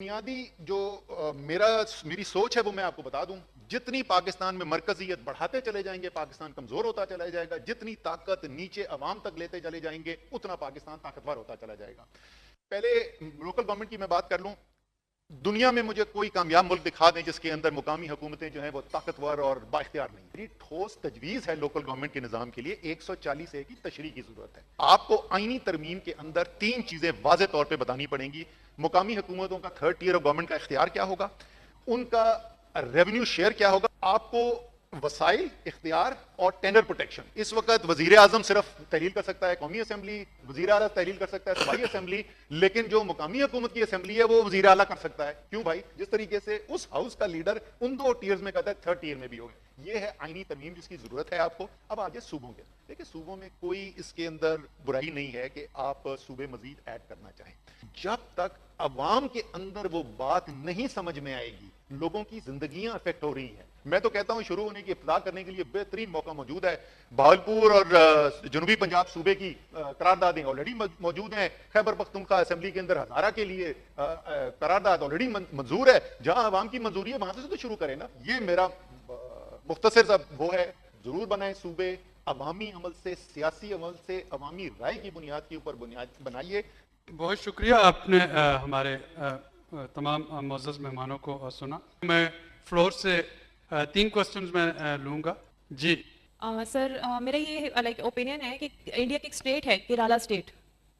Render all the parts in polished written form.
बुनियादी जो मेरी सोच है वो मैं आपको बता दूं। जितनी पाकिस्तान में मरकजियत बढ़ाते चले जाएंगे पाकिस्तान कमजोर होता चला जाएगा, जितनी ताकत नीचे अवाम तक लेते चले जाएंगे उतना पाकिस्तान ताकतवर होता चला जाएगा। पहले लोकल गवर्नमेंट की मैं बात कर लूं। दुनिया में मुझे कोई कामयाब मुल्क दिखा दें जिसके अंदर मुकामी हुकूमतें जो हैं वो ताकतवर और बाख्तियार नहीं। मेरी ठोस तजवीज है लोकल गवर्नमेंट के निजाम के लिए 140A की तशरीह की जरूरत है। आपको आईनी तरमीम के अंदर 3 चीजें वाज़े तौर पर बतानी पड़ेंगी। मुकामी हुकूमतों का 3rd टियर ऑफ गवर्नमेंट का इख्तियार क्या होगा, उनका रेवेन्यू शेयर क्या होगा, आपको वसाइल, इख्तियार और टेंडर प्रोटेक्शन। इस वक्त वजीर आजम सिर्फ तहलील कर सकता है, कौमी असेंबली, वजीर आला तहलील कर सकता है, सूबाई असेंबली, लेकिन जो मुकामी हुकूमत की असेंबली है वो वजीर आला कर सकता है। क्यों भाई? जिस तरीके से उस हाउस का लीडर उन 2 टीयर्स में कहता है 3rd टियर में भी होगा। ये है आईनी तरमीम जिसकी जरूरत है आपको। अब आगे सूबों के, देखिए सूबों में कोई इसके अंदर बुराई नहीं है कि आप सूबे मजीद ऐड करना चाहें। जब तक अवाम के अंदर वो बात नहीं समझ में आएगी, लोगों की जिंदगियां अफेक्ट हो रही हैं। मैं तो कहता हूं शुरू होने की इब्तिदा करने के लिए बेहतरीन मौका मौजूद है। भावलपुर और जनूबी पंजाब सूबे की करारदादें ऑलरेडी मौजूद हैं। खैबर पख्तूनख्वा असेंबली के अंदर हजारा के लिए करारदाद ऑलरेडी मंजूर है। जहां अवाम की मंजूरी है वहां से तो शुरू करें ना। ये मेरा मुख्तसर सा वो है। जरूर बनाए सूबे अवामी अमल से, सियासी अमल से, अवामी राय की बुनियाद के ऊपर बुनियाद बनाइए। बहुत शुक्रिया, आपने हमारे तमाम मुअज़्ज़ज़ मेहमानों को सुना। मैं फ्लोर से 3 क्वेश्चंस मैं लूँगा जी। सर मेरा ये लाइक ओपिनियन है कि इंडिया की एक स्टेट है केरला स्टेट,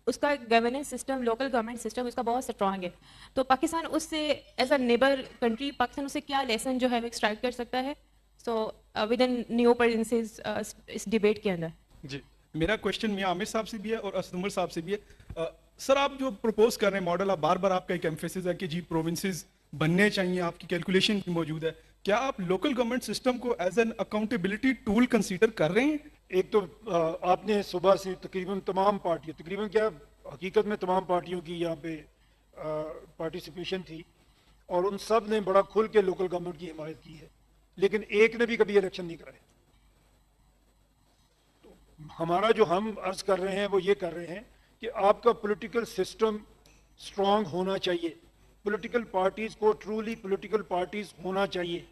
उसका governance system, local government system उसका बहुत स्ट्रांग है। तो पाकिस्तान उससे as a neighbour country Pakistan उससे क्या लेसन जो है वो एक्सट्रैक्ट कर सकता है? So with in new presences इस डिबेट के अंदर। जी, मेरा क्वेश्चन मियां आमिर साहब से भी है और असद उमर साहब से भी है। सर, आप जो प्रपोज कर रहे हैं मॉडल, आप बार बार आपका एक एम्फेसिस है कि जी प्रोविंसेस बनने चाहिए, आपकी कैलकुलेशन भी मौजूद है। क्या आप लोकल गवर्नमेंट सिस्टम को as an accountability tool consider कर रहे हैं? एक तो आपने सुबह से तकरीबन तमाम पार्टियों, तकरीबन क्या हकीकत में तमाम पार्टियों की यहाँ पे पार्टिसिपेशन थी और उन सब ने बड़ा खुल के लोकल गवर्नमेंट की हिमायत की है, लेकिन एक ने भी कभी इलेक्शन नहीं कराए। तो हमारा जो हम अर्ज कर रहे हैं वो ये कर रहे हैं कि आपका पॉलिटिकल सिस्टम स्ट्रांग होना चाहिए। पॉलिटिकल पार्टीज को ट्रूली पॉलिटिकल पार्टीज होना चाहिए,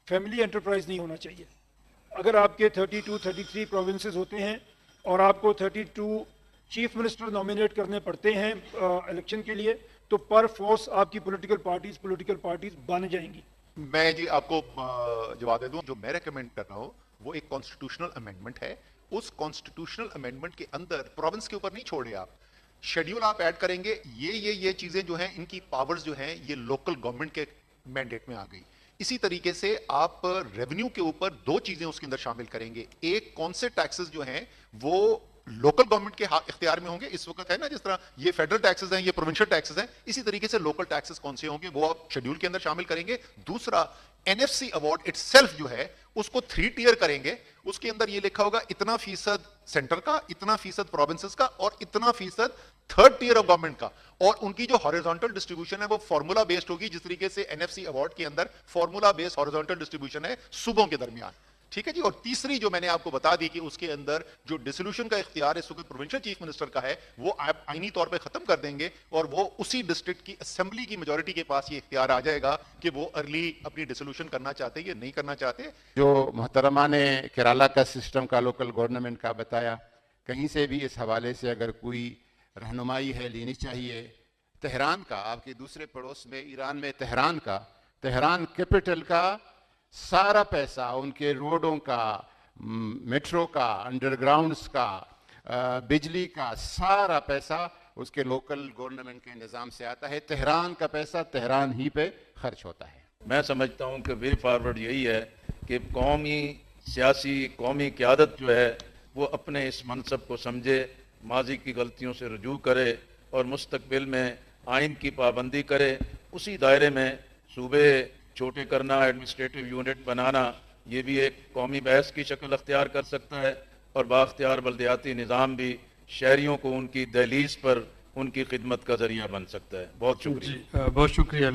फैमिली एंटरप्राइज नहीं होना चाहिए। अगर आपके 32-33 प्रोविंसेस होते हैं और आपको 32 चीफ मिनिस्टर नॉमिनेट करने पड़ते हैं इलेक्शन के लिए, तो पर फोर्स आपकी पॉलिटिकल पार्टीज बन जाएंगी। मैं जी आपको जवाब दे दूं। जो मैं रेकमेंड कर रहा हूं वो एक कॉन्स्टिट्यूशनल अमेंडमेंट है। उस कॉन्स्टिट्यूशनल अमेंडमेंट के अंदर प्रोविंस के ऊपर नहीं छोड़े आप, शेड्यूल आप ऐड करेंगे। ये चीजें जो हैं, इनकी पावर्स जो हैं ये लोकल गवर्नमेंट के मैंडेट में आ गई। इसी तरीके से आप रेवेन्यू के ऊपर 2 चीजें उसके अंदर शामिल करेंगे। एक, कौन से टैक्सेस जो हैं वो लोकल गवर्नमेंट के इख्तियार में होंगे। इस वक्त है ना, जिस तरह ये फेडरल टैक्सेस हैं, ये प्रोविंशियल टैक्सेस हैं, इसी तरीके से लोकल टैक्सेस कौन से होंगे वो आप शेड्यूल के अंदर शामिल करेंगे। दूसरा, एनएफसी अवार्ड इटसेल्फ जो है उसको 3 टियर करेंगे। उसके अंदर ये लिखा होगा इतना फीसद सेंटर का, इतना फीसद प्रोविंसेस का और इतना फीसद 3rd टियर ऑफ गवर्नमेंट का। और उनकी जो हॉरिजॉन्टल डिस्ट्रीब्यूशन है वो फार्मूला बेस्ड होगी, जिस तरीके से एनएफसी अवार्ड के अंदर फार्मूला बेस्ड हॉरिजॉन्टल डिस्ट्रीब्यूशन है सूबों के दरमियान। ठीक है जी। और तीसरी जो मैंने आपको बता दी कि उसके अंदर जो डिसोल्यूशन का इख्तियार इस वक्त प्रोविंशियल चीफ मिनिस्टर का है वो आप आईनी तौर पे खत्म कर देंगे और वो उसी डिस्ट्रिक्ट की असेंबली की मेजॉरिटी के पास ये इख्तियार आ जाएगा कि वो अर्ली अपनी डिसोल्यूशन करना चाहते हैं या नहीं करना चाहते। जो मोहतरमा ने केरला का सिस्टम का, लोकल गवर्नमेंट का बताया, कहीं से भी इस हवाले से अगर कोई रहनुमाई है लेनी चाहिए। तेहरान का, आपके दूसरे पड़ोस में ईरान में तेहरान कैपिटल का सारा पैसा, उनके रोडों का, मेट्रो का, अंडरग्राउंड्स का, बिजली का सारा पैसा उसके लोकल गवर्नमेंट के निज़ाम से आता है। तेहरान का पैसा तेहरान ही पे खर्च होता है। मैं समझता हूँ कि वे फॉरवर्ड यही है कि कौमी सियासी कौमी क़यादत जो है वो अपने इस मनसब को समझे, माजी की गलतियों से रुजू करे और मुस्तकबिल में आइन की पाबंदी करे। उसी दायरे में सूबे छोटे करना, एडमिनिस्ट्रेटिव यूनिट बनाना, ये भी एक कौमी बहस की शक्ल अख्तियार कर सकता है। और बाख्तियार बल्दियाती निज़ाम भी शहरियों को उनकी दहलीज पर उनकी खिदमत का जरिया बन सकता है। बहुत शुक्रिया। बहुत शुक्रिया।